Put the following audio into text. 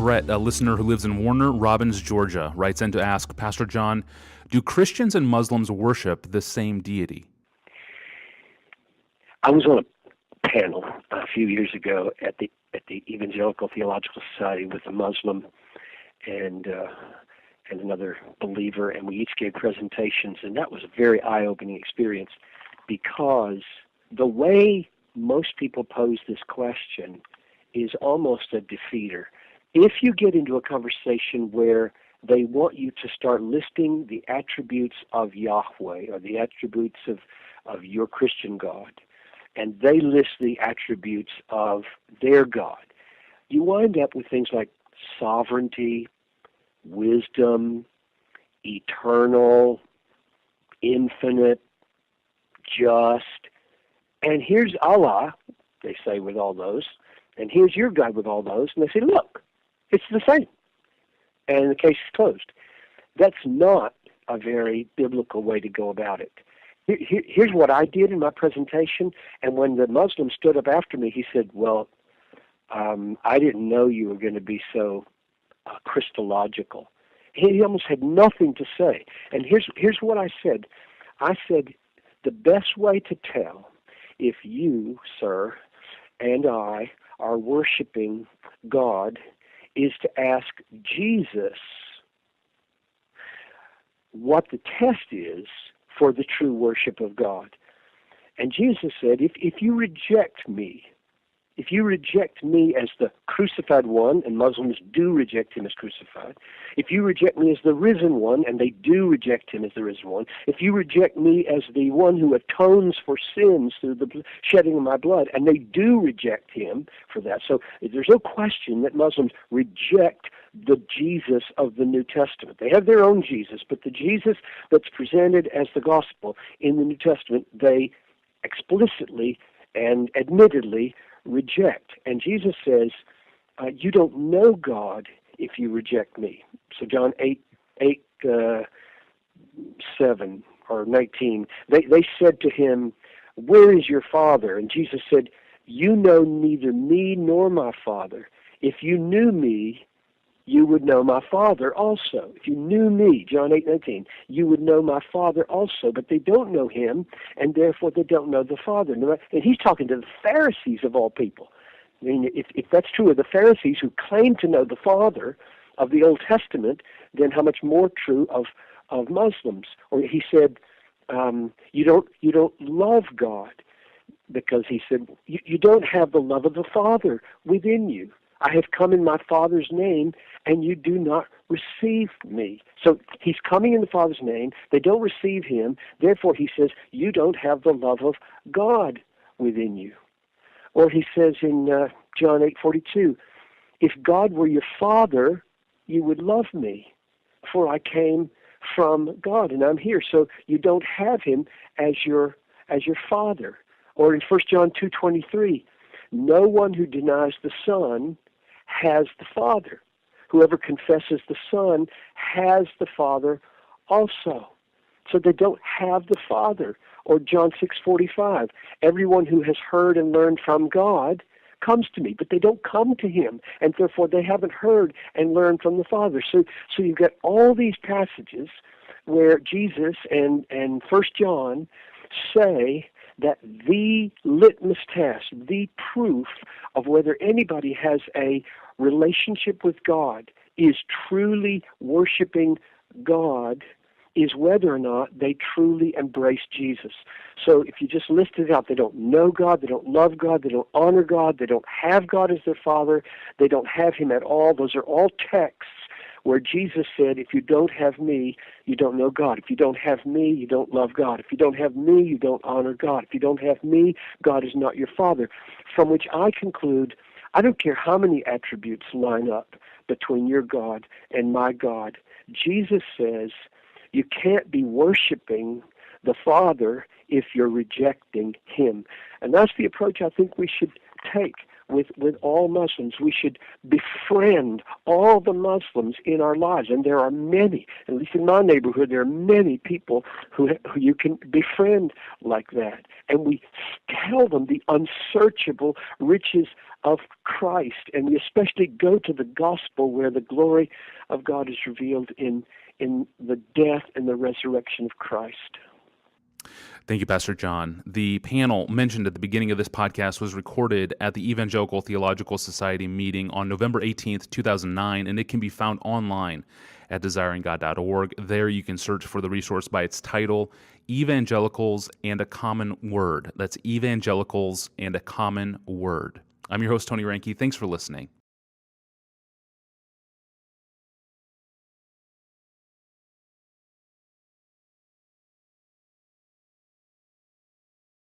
Brett, a listener who lives in Warner Robins, Georgia, writes in to ask, Pastor John, do Christians and Muslims worship the same deity? I was on a panel a few years ago at the Evangelical Theological Society with a Muslim and another believer, and we each gave presentations, and that was a very eye-opening experience because the way most people pose this question is almost a defeater. If you get into a conversation where they want you to start listing the attributes of Yahweh or the attributes of your Christian God, and they list the attributes of their God, you wind up with things like sovereignty, wisdom, eternal, infinite, just, and here's Allah, they say with all those, and here's your God with all those, and they say, look, it's the same. And the case is closed. That's not a very biblical way to go about it. Here's what I did in my presentation, and when the Muslim stood up after me, he said, well, I didn't know you were going to be so Christological. He almost had nothing to say. And here's what I said. I said, the best way to tell if you, sir, and I are worshiping God is to ask Jesus what the test is for the true worship of God. And Jesus said, if you reject me as the crucified one, and Muslims do reject him as crucified, if you reject me as the risen one, and they do reject him as the risen one, if you reject me as the one who atones for sins through the shedding of my blood, and they do reject him for that. So there's no question that Muslims reject the Jesus of the New Testament. They have their own Jesus, but the Jesus that's presented as the gospel in the New Testament, they explicitly and admittedly reject. And Jesus says, you don't know God if you reject me. So John 7 or 19, they said to him, where is your Father? And Jesus said, you know neither me nor my Father. If you knew me, you would know my Father also. If you knew me, John 8:19, you would know my Father also. But they don't know him, and therefore they don't know the Father. And he's talking to the Pharisees of all people. I mean, if that's true of the Pharisees who claim to know the Father of the Old Testament, then how much more true of Muslims? Or he said, you don't love God, because he said, you don't have the love of the Father within you. I have come in my Father's name, and you do not receive me. So he's coming in the Father's name. They don't receive him. Therefore, he says, you don't have the love of God within you. Or he says in John 8:42, if God were your Father, you would love me, for I came from God, and I'm here. So you don't have him as your Father. Or in 1 John 2:23, no one who denies the Son has the Father. Whoever confesses the Son has the Father also. So they don't have the Father. Or John 6:45, everyone who has heard and learned from God comes to me, but they don't come to him, and therefore they haven't heard and learned from the Father. So you've got all these passages where Jesus and 1 John say that the litmus test, the proof of whether anybody has a relationship with God, is truly worshiping God, is whether or not they truly embrace Jesus. So if you just list it out, they don't know God, they don't love God, they don't honor God, they don't have God as their Father, they don't have him at all. Those are all texts where Jesus said, if you don't have me, you don't know God. If you don't have me, you don't love God. If you don't have me, you don't honor God. If you don't have me, God is not your Father. From which I conclude, I don't care how many attributes line up between your God and my God. Jesus says you can't be worshiping the Father if you're rejecting him. And that's the approach I think we should take with all Muslims. We should befriend all the Muslims in our lives. And there are many, at least in my neighborhood, there are many people who you can befriend like that. And we tell them the unsearchable riches of Christ. And we especially go to the gospel where the glory of God is revealed in the death and the resurrection of Christ. Thank you, Pastor John. The panel mentioned at the beginning of this podcast was recorded at the Evangelical Theological Society meeting on November 18th, 2009, and it can be found online at desiringgod.org. There you can search for the resource by its title, Evangelicals and a Common Word. That's Evangelicals and a Common Word. I'm your host, Tony Reinke. Thanks for listening.